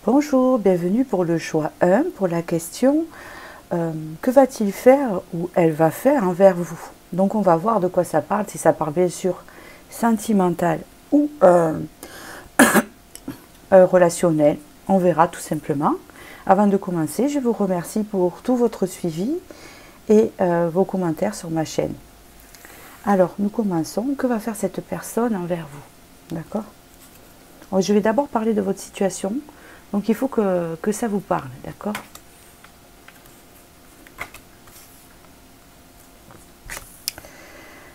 Bonjour, bienvenue pour le choix 1, pour la question que va-t-il faire ou elle va faire envers vous? Donc on va voir de quoi ça parle, si ça parle bien sûr sentimental ou relationnel, on verra tout simplement. Avant de commencer, je vous remercie pour tout votre suivi et vos commentaires sur ma chaîne. Alors, nous commençons. Que va faire cette personne envers vous? D'accord? Je vais d'abord parler de votre situation. Donc, il faut que ça vous parle. D'accord?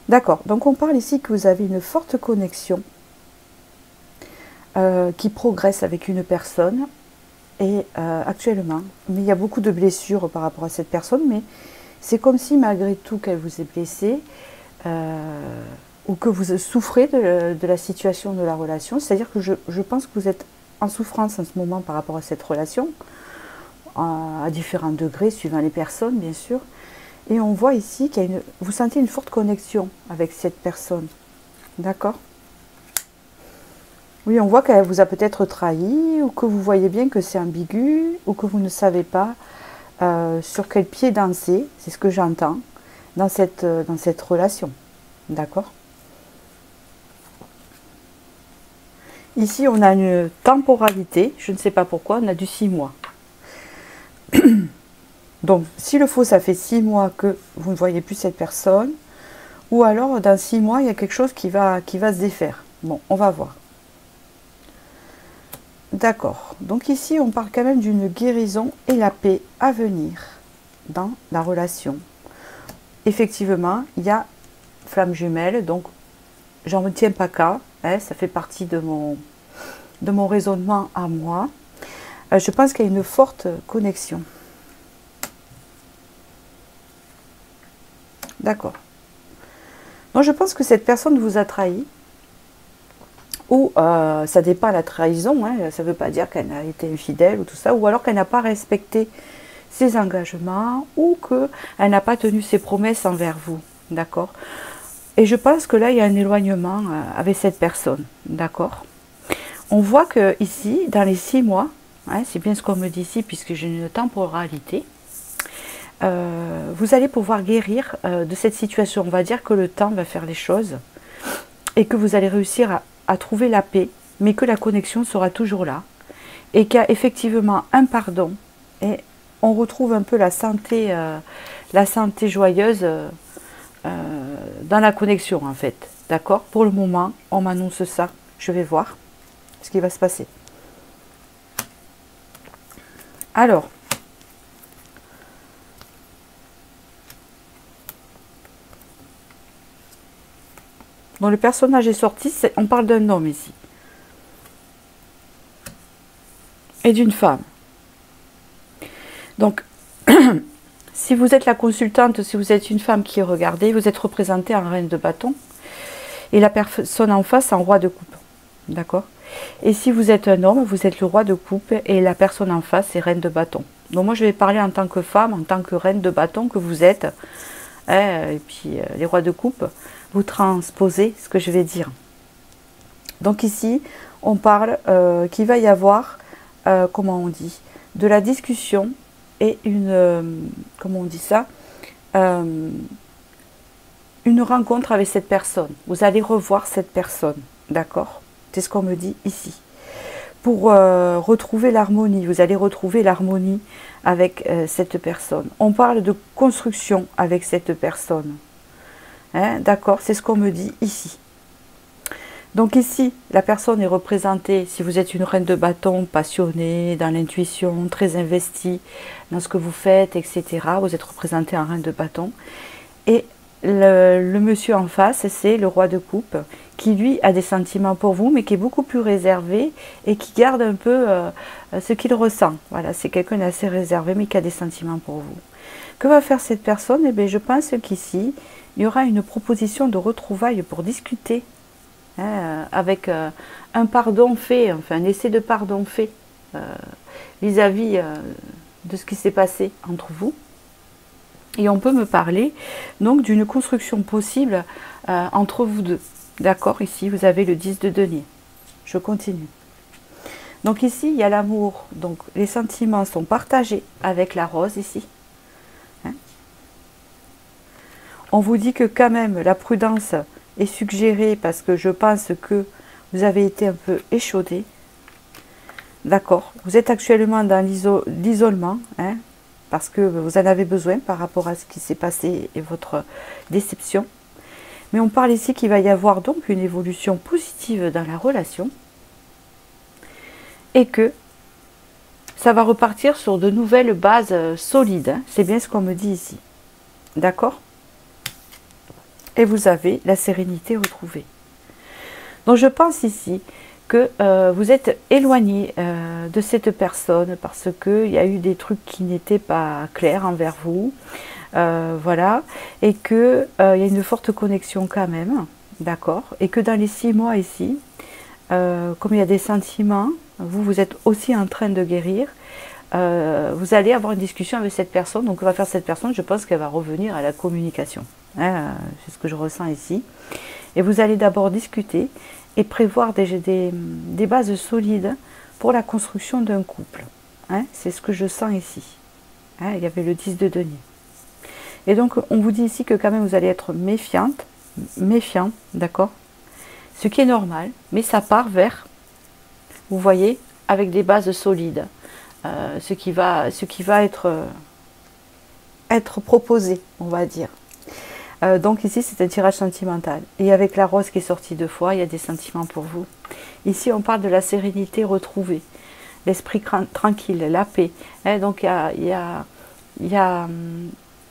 D'accord. Donc, on parle ici que vous avez une forte connexion qui progresse avec une personne. Et actuellement, mais il y a beaucoup de blessures par rapport à cette personne, mais c'est comme si malgré tout qu'elle vous ait blessé, ou que vous souffrez de la situation de la relation. C'est-à-dire que je pense que vous êtes en souffrance en ce moment par rapport à cette relation, à différents degrés, suivant les personnes, bien sûr. Et on voit ici qu'il y a vous sentez une forte connexion avec cette personne. D'accord? Oui, on voit qu'elle vous a peut-être trahi, ou que vous voyez bien que c'est ambigu, ou que vous ne savez pas sur quel pied danser, c'est ce que j'entends, dans cette relation. D'accord? Ici, on a une temporalité, je ne sais pas pourquoi, on a du 6 mois. Donc, s'il le faut, ça fait 6 mois que vous ne voyez plus cette personne, ou alors, dans 6 mois, il y a quelque chose qui va se défaire. Bon, on va voir. D'accord. Donc ici, on parle quand même d'une guérison et la paix à venir dans la relation. Effectivement, il y a flamme jumelle, donc j'en retiens pas qu'à, hein, ça fait partie de mon raisonnement à moi. Je pense qu'il y a une forte connexion. D'accord. Donc je pense que cette personne vous a trahi. Ou ça dépend de la trahison, hein, ça ne veut pas dire qu'elle a été infidèle ou tout ça, ou alors qu'elle n'a pas respecté ses engagements, ou qu'elle n'a pas tenu ses promesses envers vous, d'accord? Et je pense que là, il y a un éloignement avec cette personne, d'accord? On voit que ici, dans les 6 mois, hein, c'est bien ce qu'on me dit ici, puisque j'ai une temporalité, vous allez pouvoir guérir de cette situation. On va dire que le temps va faire les choses, et que vous allez réussir à trouver la paix, mais que la connexion sera toujours là, et qu'il y a effectivement un pardon, et on retrouve un peu la santé joyeuse dans la connexion en fait. D'accord? Pour le moment, on m'annonce ça. Je vais voir ce qui va se passer. Alors, dont le personnage est sorti, on parle d'un homme ici. Et d'une femme. Donc, si vous êtes la consultante, si vous êtes une femme qui est regardée, vous êtes représentée en reine de bâton. Et la personne en face en roi de coupe. D'accord? Et si vous êtes un homme, vous êtes le roi de coupe et la personne en face est reine de bâton. Donc moi je vais parler en tant que femme, en tant que reine de bâton que vous êtes. Et puis les rois de coupe, vous transposez ce que je vais dire. Donc ici, on parle qu'il va y avoir, comment on dit, de la discussion et comment on dit ça, une rencontre avec cette personne. Vous allez revoir cette personne, d'accord? C'est ce qu'on me dit ici. Pour retrouver l'harmonie, vous allez retrouver l'harmonie avec cette personne. On parle de construction avec cette personne. Hein, d'accord, c'est ce qu'on me dit ici. Donc ici, la personne est représentée, si vous êtes une reine de bâton, passionnée, dans l'intuition, très investie dans ce que vous faites, etc. Vous êtes représentée en reine de bâton. Et le monsieur en face, c'est le roi de coupe, qui lui a des sentiments pour vous, mais qui est beaucoup plus réservé et qui garde un peu ce qu'il ressent. Voilà, c'est quelqu'un d'assez réservé, mais qui a des sentiments pour vous. Que va faire cette personne? Eh bien, je pense qu'ici, il y aura une proposition de retrouvailles pour discuter, hein, avec un pardon fait, enfin un essai de pardon fait vis-à-vis de ce qui s'est passé entre vous. Et on peut me parler donc d'une construction possible entre vous deux. D'accord, ici vous avez le 10 de denier. Je continue. Donc ici, il y a l'amour. Donc les sentiments sont partagés avec la rose ici. Hein? On vous dit que quand même la prudence est suggérée parce que je pense que vous avez été un peu échaudé. D'accord. Vous êtes actuellement dans l'isolement, hein, parce que vous en avez besoin par rapport à ce qui s'est passé et votre déception. Mais on parle ici qu'il va y avoir donc une évolution positive dans la relation et que ça va repartir sur de nouvelles bases solides. Hein. C'est bien ce qu'on me dit ici. D'accord? Et vous avez la sérénité retrouvée. Donc je pense ici que vous êtes éloigné de cette personne parce qu'il y a eu des trucs qui n'étaient pas clairs envers vous. Voilà. Et qu'il y a une forte connexion quand même. D'accord? Et que dans les 6 mois ici, comme il y a des sentiments, vous êtes aussi en train de guérir. Vous allez avoir une discussion avec cette personne. Donc, on va faire cette personne, je pense qu'elle va revenir à la communication. Hein, c'est ce que je ressens ici. Et vous allez d'abord discuter et prévoir des bases solides pour la construction d'un couple. Hein, c'est ce que je sens ici. Hein, il y avait le 10 de denier. Et donc, on vous dit ici que quand même, vous allez être méfiant, d'accord? Ce qui est normal, mais ça part vers, vous voyez, avec des bases solides. Ce qui va être proposé, on va dire. Donc ici, c'est un tirage sentimental. Et avec la rose qui est sortie 2 fois, il y a des sentiments pour vous. Ici, on parle de la sérénité retrouvée, l'esprit tranquille, la paix. Hein, donc,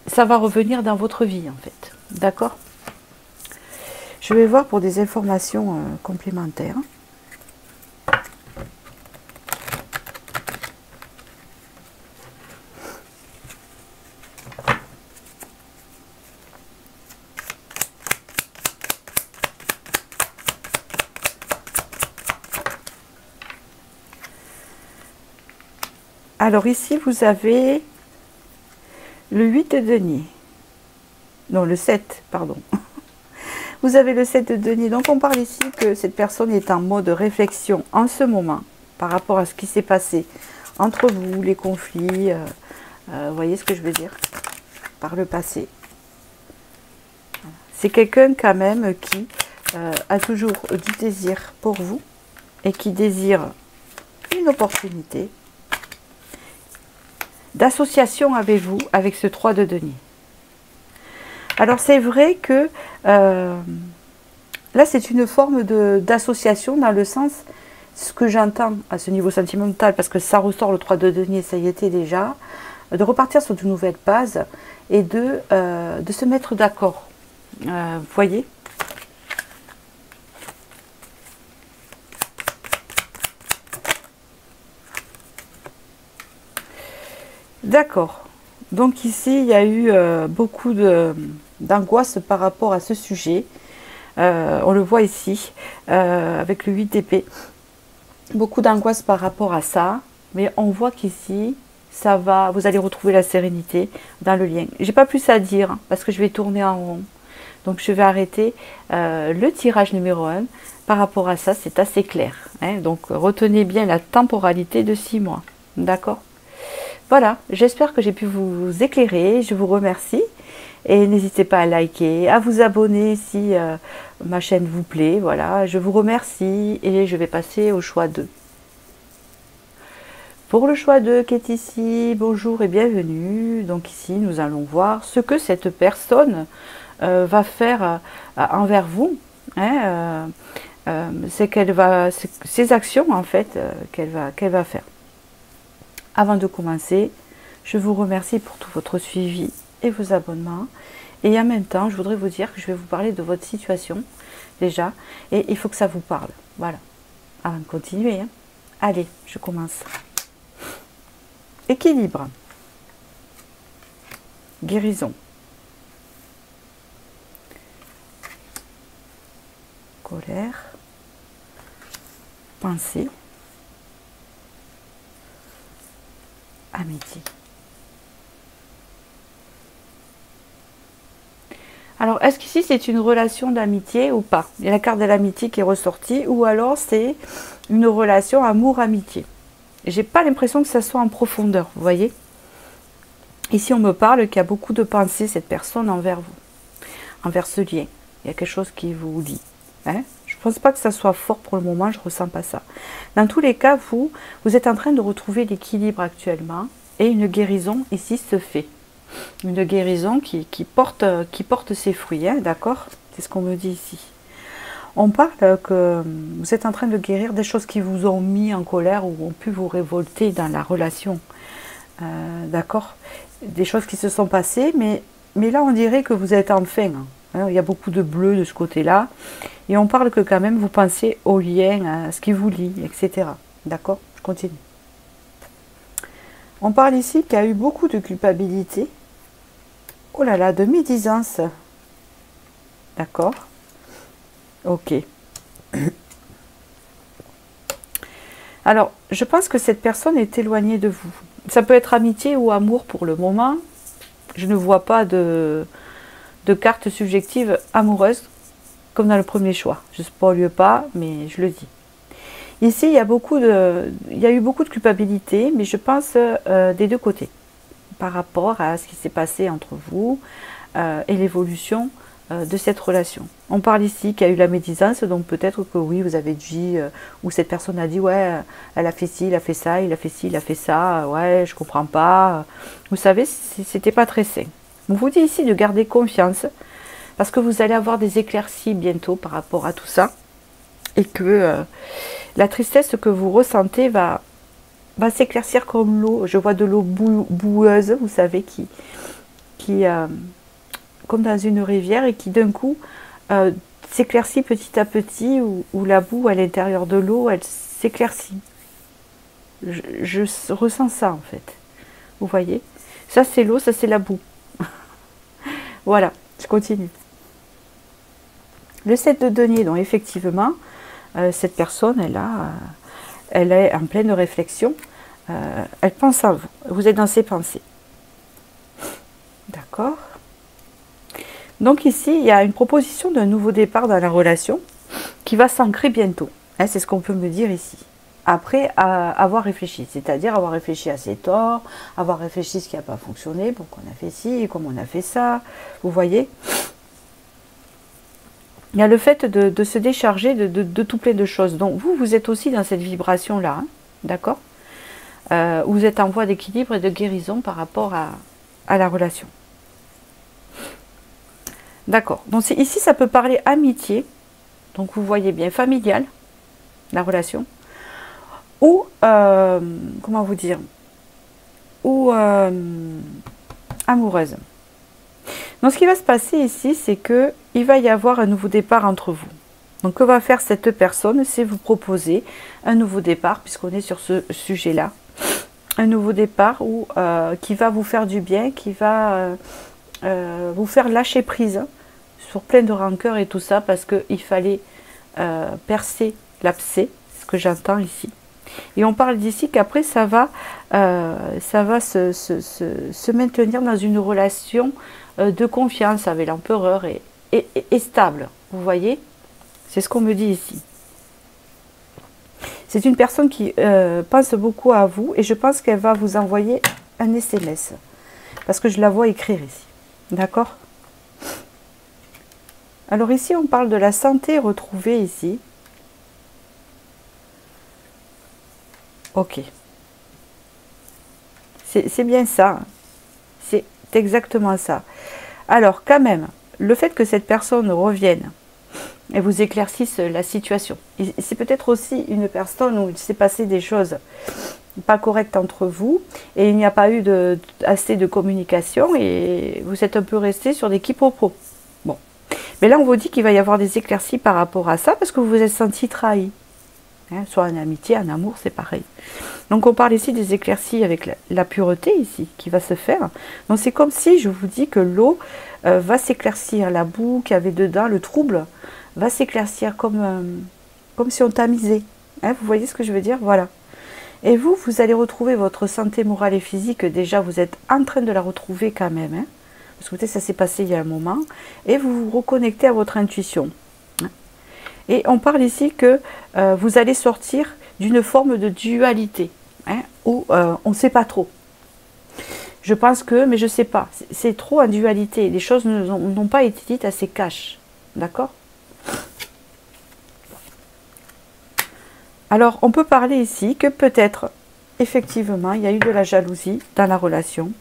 ça va revenir dans votre vie, en fait. D'accord? Je vais voir pour des informations complémentaires. Alors ici, vous avez le 8 de denier. Non, le 7, pardon. Vous avez le 7 de denier. Donc, on parle ici que cette personne est en mode réflexion en ce moment par rapport à ce qui s'est passé entre vous, les conflits. Vous voyez ce que je veux dire? Par le passé. C'est quelqu'un quand même qui a toujours du désir pour vous et qui désire une opportunité d'association avec vous, avec ce 3 de denier. Alors c'est vrai que là c'est une forme d'association dans le sens, ce que j'entends à ce niveau sentimental, parce que ça ressort le 3 de denier, ça y était déjà, de repartir sur de nouvelles bases et de se mettre d'accord. Vous voyez ? D'accord. Donc ici, il y a eu beaucoup d'angoisse par rapport à ce sujet. On le voit ici, avec le 8 d'épée. Beaucoup d'angoisse par rapport à ça. Mais on voit qu'ici, ça va, vous allez retrouver la sérénité dans le lien. J'ai pas plus à dire, hein, parce que je vais tourner en rond. Donc je vais arrêter le tirage numéro 1. Par rapport à ça, c'est assez clair. Hein. Donc retenez bien la temporalité de 6 mois. D'accord ? Voilà, j'espère que j'ai pu vous éclairer. Je vous remercie. Et n'hésitez pas à liker, à vous abonner si ma chaîne vous plaît. Voilà, je vous remercie et je vais passer au choix 2. Pour le choix 2 qui est ici, bonjour et bienvenue. Donc ici, nous allons voir ce que cette personne va faire envers vous. Hein, c'est qu'elle va, ses actions en fait qu'elle va faire. Avant de commencer, je vous remercie pour tout votre suivi et vos abonnements. Et en même temps, je voudrais vous dire que je vais vous parler de votre situation déjà. Et il faut que ça vous parle. Voilà. Avant de continuer. Hein. Allez, je commence. Équilibre. Guérison. Colère. Pensée. Amitié. Alors, est-ce qu'ici, c'est une relation d'amitié ou pas? Il y a la carte de l'amitié qui est ressortie, ou alors c'est une relation amour-amitié. J'ai pas l'impression que ça soit en profondeur, vous voyez? Ici, on me parle qu'il y a beaucoup de pensées, cette personne, envers vous, envers ce lien. Il y a quelque chose qui vous dit. Hein? Je ne pense pas que ça soit fort pour le moment, je ne ressens pas ça. Dans tous les cas, vous êtes en train de retrouver l'équilibre actuellement, et une guérison ici se fait. Une guérison qui porte ses fruits, hein, d'accord? C'est ce qu'on me dit ici. On parle que vous êtes en train de guérir des choses qui vous ont mis en colère ou ont pu vous révolter dans la relation. D'accord? Des choses qui se sont passées, mais là on dirait que vous êtes en fin. Hein, il y a beaucoup de bleu de ce côté-là. Et on parle que quand même vous pensez au lien, à ce qui vous lie, etc. D'accord? Je continue. On parle ici qu'il y a eu beaucoup de culpabilité. Oh là là, de médisance. D'accord? Ok. Alors, je pense que cette personne est éloignée de vous. Ça peut être amitié ou amour pour le moment. Je ne vois pas de carte subjective amoureuse comme dans le premier choix. Je ne spoile pas, mais je le dis. Ici, il y a eu beaucoup de culpabilité, mais je pense des deux côtés, par rapport à ce qui s'est passé entre vous et l'évolution de cette relation. On parle ici qu'il y a eu la médisance, donc peut-être que oui, vous avez dit, ou cette personne a dit, ouais, elle a fait ci, il a fait ça, il a fait ci, il a fait ça, ouais, je comprends pas. Vous savez, c'était pas très sain. On vous dit ici de garder confiance, parce que vous allez avoir des éclaircies bientôt par rapport à tout ça, et que la tristesse que vous ressentez va s'éclaircir comme l'eau. Je vois de l'eau boueuse, vous savez, qui comme dans une rivière, et qui d'un coup s'éclaircit petit à petit, où la boue à l'intérieur de l'eau, elle s'éclaircit. Je ressens ça en fait. Vous voyez? Ça c'est l'eau, ça c'est la boue. Voilà, je continue. Le 7 de denier, donc effectivement, cette personne, elle est en pleine réflexion. Elle pense à vous. Vous êtes dans ses pensées. D'accord? Donc ici, il y a une proposition d'un nouveau départ dans la relation qui va s'ancrer bientôt. Hein, c'est ce qu'on peut me dire ici. Après avoir réfléchi, c'est-à-dire avoir réfléchi à ses torts, avoir réfléchi à ce qui n'a pas fonctionné, pourquoi on a fait ci, comment on a fait ça. Vous voyez? Il y a le fait de se décharger de tout plein de choses. Donc vous êtes aussi dans cette vibration-là, hein, d'accord? Vous êtes en voie d'équilibre et de guérison par rapport à la relation. D'accord. Donc ici, ça peut parler amitié. Donc vous voyez bien, familiale, la relation. Ou, comment vous dire? Ou amoureuse. Donc ce qui va se passer ici, c'est que il va y avoir un nouveau départ entre vous. Donc que va faire cette personne? C'est vous proposer un nouveau départ, puisqu'on est sur ce sujet-là. Un nouveau départ qui va vous faire du bien, qui va vous faire lâcher prise sur plein de rancœur et tout ça, parce qu'il fallait percer l'abcès, ce que j'entends ici. Et on parle d'ici qu'après ça va se maintenir dans une relation de confiance avec l'empereur et stable. Vous voyez? C'est ce qu'on me dit ici. C'est une personne qui pense beaucoup à vous, et je pense qu'elle va vous envoyer un SMS. Parce que je la vois écrire ici. D'accord? Alors ici, on parle de la santé retrouvée ici. Ok. C'est bien ça. C'est exactement ça. Alors, quand même, le fait que cette personne revienne et vous éclaircisse la situation, c'est peut-être aussi une personne où il s'est passé des choses pas correctes entre vous, et il n'y a pas eu assez de communication, et vous êtes un peu resté sur des quiproquos. Bon. Mais là, on vous dit qu'il va y avoir des éclaircies par rapport à ça, parce que vous vous êtes senti trahi. Hein, soit en amitié, en amour, c'est pareil. Donc on parle ici des éclaircies avec la pureté ici qui va se faire. Donc c'est comme si je vous dis que l'eau va s'éclaircir, la boue qu'il y avait dedans, le trouble va s'éclaircir comme si on tamisait. Hein, vous voyez ce que je veux dire? Voilà. Et vous allez retrouver votre santé morale et physique. Déjà, vous êtes en train de la retrouver quand même. Hein. parce que peut-être ça s'est passé il y a un moment, et vous vous reconnectez à votre intuition. Et on parle ici que vous allez sortir d'une forme de dualité, hein, où on ne sait pas trop. Je pense que, mais je ne sais pas, c'est trop en dualité, les choses n'ont pas été dites assez cash, d'accord? Alors, on peut parler ici que peut-être, effectivement, il y a eu de la jalousie dans la relation,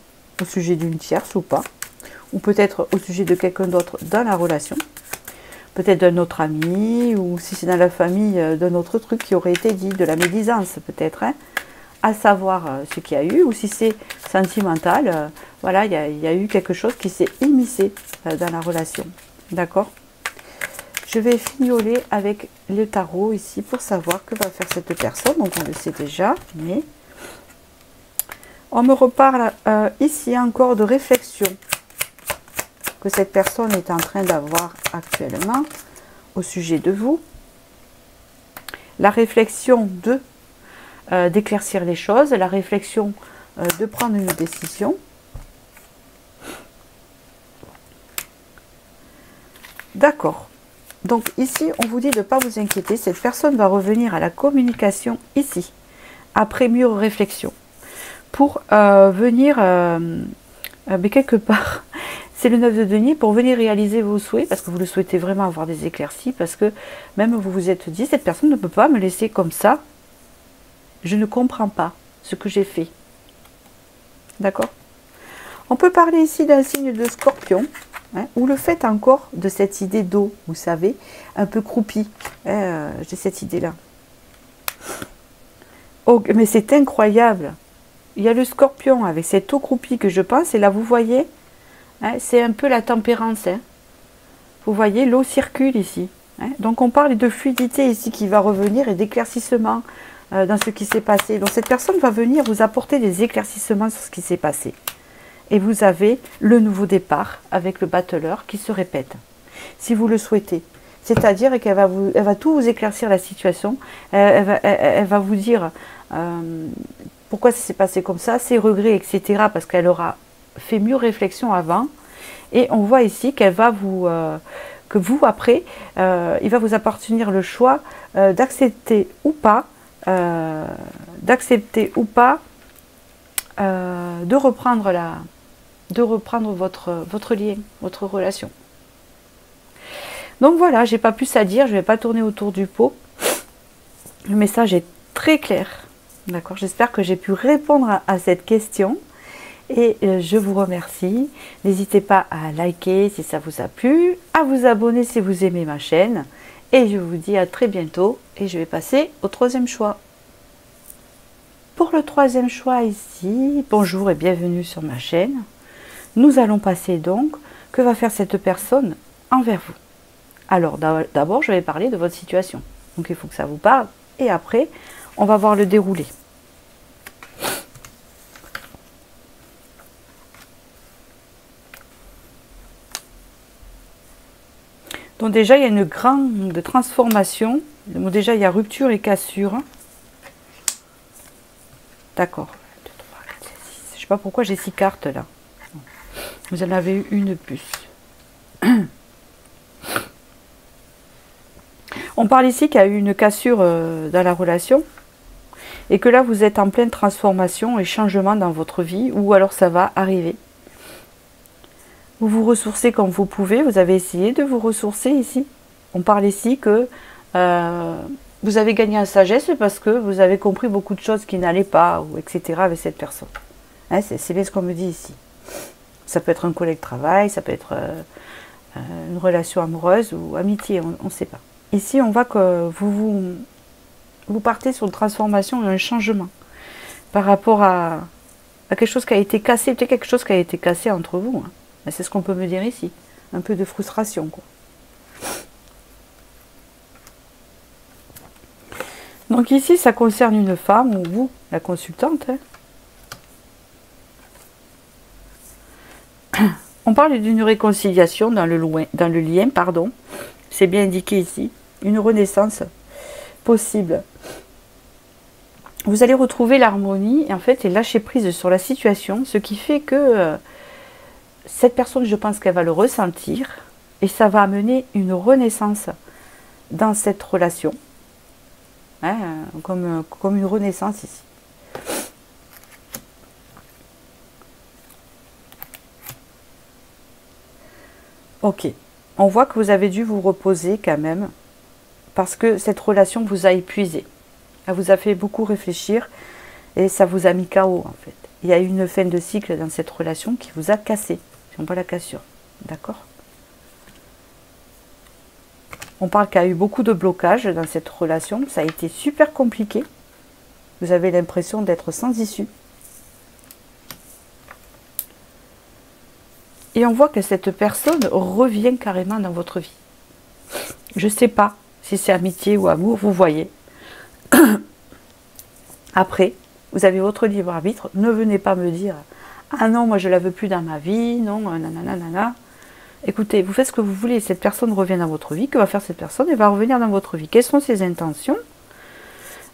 au sujet d'une tierce ou pas, ou peut-être au sujet de quelqu'un d'autre dans la relation, peut-être d'un autre ami, ou si c'est dans la famille, d'un autre truc qui aurait été dit, de la médisance peut-être, hein, à savoir ce qu'il y a eu, ou si c'est sentimental, voilà, il y a eu quelque chose qui s'est immiscé dans la relation, d'accord? Je vais fignoler avec le tarot ici pour savoir que va faire cette personne. Donc on le sait déjà, mais on me reparle ici encore de réflexion que cette personne est en train d'avoir actuellement au sujet de vous. La réflexion d'éclaircir les choses, la réflexion de prendre une décision. D'accord. Donc ici, on vous dit de ne pas vous inquiéter, cette personne va revenir à la communication ici, après mûre réflexion, pour venir, mais quelque part, c'est le 9 de denier, pour venir réaliser vos souhaits, parce que vous le souhaitez vraiment avoir des éclaircies, parce que même vous vous êtes dit, cette personne ne peut pas me laisser comme ça, je ne comprends pas ce que j'ai fait. D'accord? On peut parler ici d'un signe de Scorpion, hein, ou le fait encore de cette idée d'eau, vous savez, un peu croupie. J'ai cette idée-là. Oh, mais c'est incroyable. Il y a le Scorpion avec cette eau croupie que je pense, et là vous voyez, hein, c'est un peu la tempérance. Hein. Vous voyez, l'eau circule ici. Hein. Donc on parle de fluidité ici qui va revenir et d'éclaircissement dans ce qui s'est passé. Donc cette personne va venir vous apporter des éclaircissements sur ce qui s'est passé. Et vous avez le nouveau départ avec le battleur qui se répète, si vous le souhaitez. C'est-à-dire qu'elle va tout vous éclaircir la situation, elle va vous dire pourquoi ça s'est passé comme ça, ses regrets, etc. Parce qu'elle aura fait mieux réflexion avant. Et on voit ici qu'elle va que vous, après, il va vous appartenir le choix d'accepter ou pas, de reprendre votre lien, votre relation. Donc voilà, j'ai pas plus à dire, je vais pas tourner autour du pot. Le message est très clair. D'accord, j'espère que j'ai pu répondre à cette question. Et je vous remercie. N'hésitez pas à liker si ça vous a plu, à vous abonner si vous aimez ma chaîne. Et je vous dis à très bientôt. Et je vais passer au troisième choix. Pour le troisième choix ici, bonjour et bienvenue sur ma chaîne. Nous allons passer donc, que va faire cette personne envers vous? Alors d'abord, je vais parler de votre situation. Donc il faut que ça vous parle. Et après, on va voir le déroulé. Donc déjà, il y a une grande transformation. Donc déjà, il y a rupture et cassure. D'accord. Je ne sais pas pourquoi j'ai 6 cartes là. Vous en avez eu une de plus. On parle ici qu'il y a eu une cassure dans la relation. Et que là, vous êtes en pleine transformation et changement dans votre vie. Ou alors ça va arriver. Vous vous ressourcez comme vous pouvez. Vous avez essayé de vous ressourcer ici. On parle ici que vous avez gagné en sagesse parce que vous avez compris beaucoup de choses qui n'allaient pas, ou etc. avec cette personne. Hein, c'est bien ce qu'on me dit ici. Ça peut être un collègue de travail, ça peut être une relation amoureuse ou amitié, on ne sait pas. Ici, on voit que vous partez sur une transformation et un changement par rapport à quelque chose qui a été cassé, peut-être quelque chose qui a été cassé entre vous. Hein. C'est ce qu'on peut me dire ici. Un peu de frustration, quoi. Donc ici, ça concerne une femme, ou vous, la consultante. Hein. On parle d'une réconciliation dans le lien, pardon. C'est bien indiqué ici. Une renaissance possible. Vous allez retrouver l'harmonie, en fait, et lâcher prise sur la situation, ce qui fait que cette personne, je pense qu'elle va le ressentir et ça va amener une renaissance dans cette relation, hein, comme une renaissance ici. Ok, on voit que vous avez dû vous reposer quand même, parce que cette relation vous a épuisé. Elle vous a fait beaucoup réfléchir et ça vous a mis KO en fait. Il y a eu une fin de cycle dans cette relation qui vous a cassé. Si on voit la cassure, d'accord? On parle qu'il y a eu beaucoup de blocages dans cette relation. Ça a été super compliqué. Vous avez l'impression d'être sans issue. Et on voit que cette personne revient carrément dans votre vie. Je ne sais pas si c'est amitié ou amour, vous voyez. Après, vous avez votre libre arbitre. Ne venez pas me dire « Ah non, moi je ne la veux plus dans ma vie, non, nanana. » Écoutez, vous faites ce que vous voulez. Cette personne revient dans votre vie. Que va faire cette personne? Elle va revenir dans votre vie. Quelles sont ses intentions?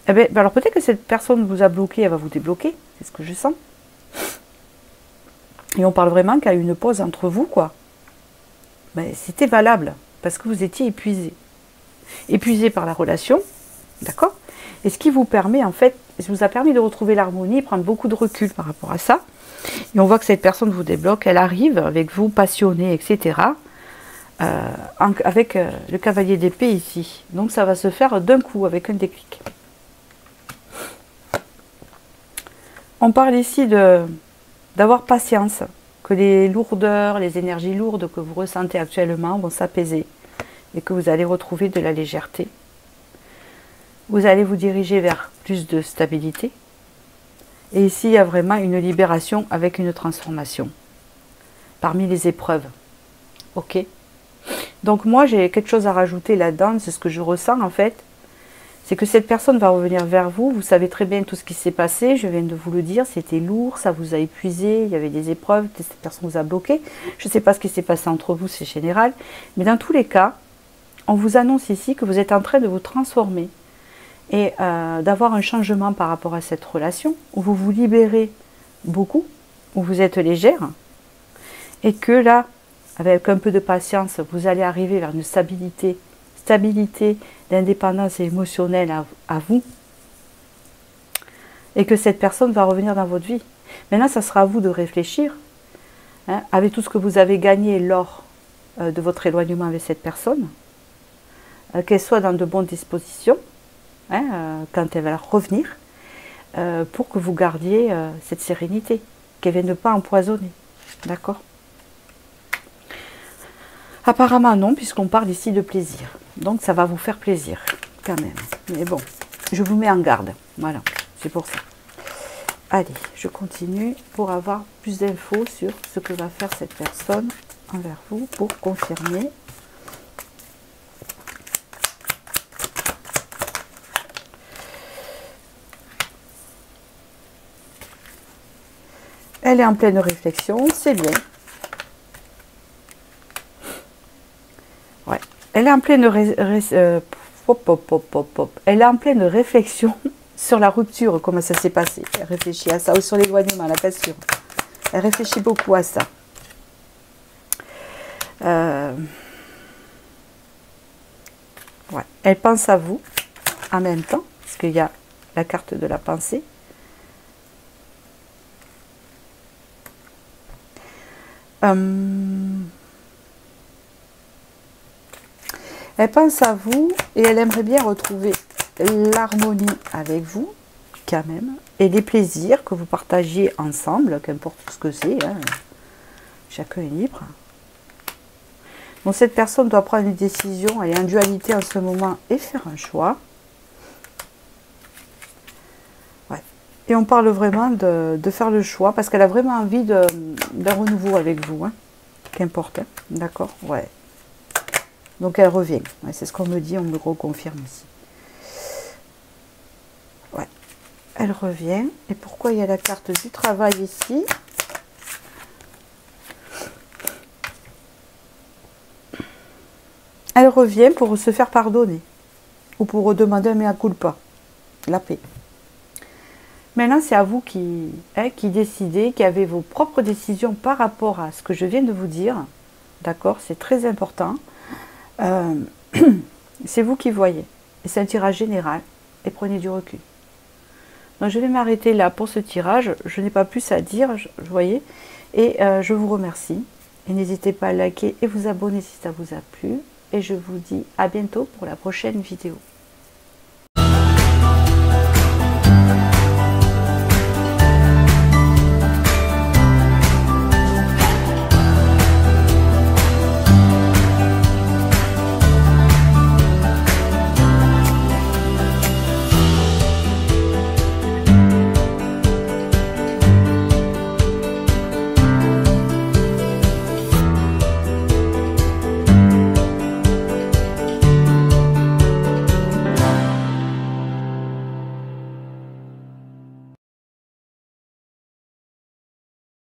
Eh bien, alors peut-être que cette personne vous a bloqué, elle va vous débloquer. C'est ce que je sens. Et on parle vraiment qu'il y a eu une pause entre vous, quoi. Ben, c'était valable, parce que vous étiez épuisé. Épuisé par la relation, d'accord? Et ce qui vous permet, en fait, ça vous a permis de retrouver l'harmonie, prendre beaucoup de recul par rapport à ça. Et on voit que cette personne vous débloque, elle arrive avec vous, passionnée, etc. Avec le cavalier d'épée ici. Donc ça va se faire d'un coup, avec un déclic. On parle ici d'avoir patience, que les lourdeurs, les énergies lourdes que vous ressentez actuellement vont s'apaiser et que vous allez retrouver de la légèreté. Vous allez vous diriger vers plus de stabilité. Et ici, il y a vraiment une libération avec une transformation parmi les épreuves. Ok? Donc moi, j'ai quelque chose à rajouter là-dedans, c'est ce que je ressens en fait. C'est que cette personne va revenir vers vous, vous savez très bien tout ce qui s'est passé, je viens de vous le dire, c'était lourd, ça vous a épuisé, il y avait des épreuves, cette personne vous a bloqué. Je ne sais pas ce qui s'est passé entre vous, c'est général. Mais dans tous les cas, on vous annonce ici que vous êtes en train de vous transformer et d'avoir un changement par rapport à cette relation, où vous vous libérez beaucoup, où vous êtes légère, et que là, avec un peu de patience, vous allez arriver vers une stabilité d'indépendance émotionnelle à vous, et que cette personne va revenir dans votre vie. Maintenant, ça sera à vous de réfléchir, hein, avec tout ce que vous avez gagné lors de votre éloignement avec cette personne, qu'elle soit dans de bonnes dispositions, hein, quand elle va revenir, pour que vous gardiez cette sérénité, qu'elle ne vienne pas empoisonner. D'accord? Apparemment non, puisqu'on parle ici de plaisir. Donc ça va vous faire plaisir, quand même. Mais bon, je vous mets en garde. Voilà, c'est pour ça. Allez, je continue pour avoir plus d'infos sur ce que va faire cette personne envers vous pour confirmer. Elle est en pleine réflexion, c'est bien. Ouais. Elle est en pleine elle est en pleine réflexion sur la rupture, comment ça s'est passé. Elle réfléchit à ça, ou sur l'éloignement, la cassure. Elle réfléchit beaucoup à ça. Ouais. Elle pense à vous en même temps, parce qu'il y a la carte de la pensée. Elle pense à vous et elle aimerait bien retrouver l'harmonie avec vous, quand même, et les plaisirs que vous partagiez ensemble, qu'importe ce que c'est, hein. Chacun est libre. Donc cette personne doit prendre une décision, elle est en dualité en ce moment et faire un choix. Ouais. Et on parle vraiment de faire le choix, parce qu'elle a vraiment envie d'un renouveau avec vous, hein. Qu'importe, hein. D'accord? Ouais. Donc elle revient. Ouais, c'est ce qu'on me dit, on me reconfirme ici. Ouais. Elle revient. Et pourquoi il y a la carte du travail ici? Elle revient pour se faire pardonner. Ou pour demander un mea culpa. La paix. Maintenant, c'est à vous qui décidez, qui avez vos propres décisions par rapport à ce que je viens de vous dire. D'accord? C'est très important. C'est vous qui voyez. Et c'est un tirage général. Et prenez du recul. Donc, je vais m'arrêter là pour ce tirage. Je n'ai pas plus à dire, vous voyez. Et je vous remercie. Et n'hésitez pas à liker et vous abonner si ça vous a plu. Et je vous dis à bientôt pour la prochaine vidéo.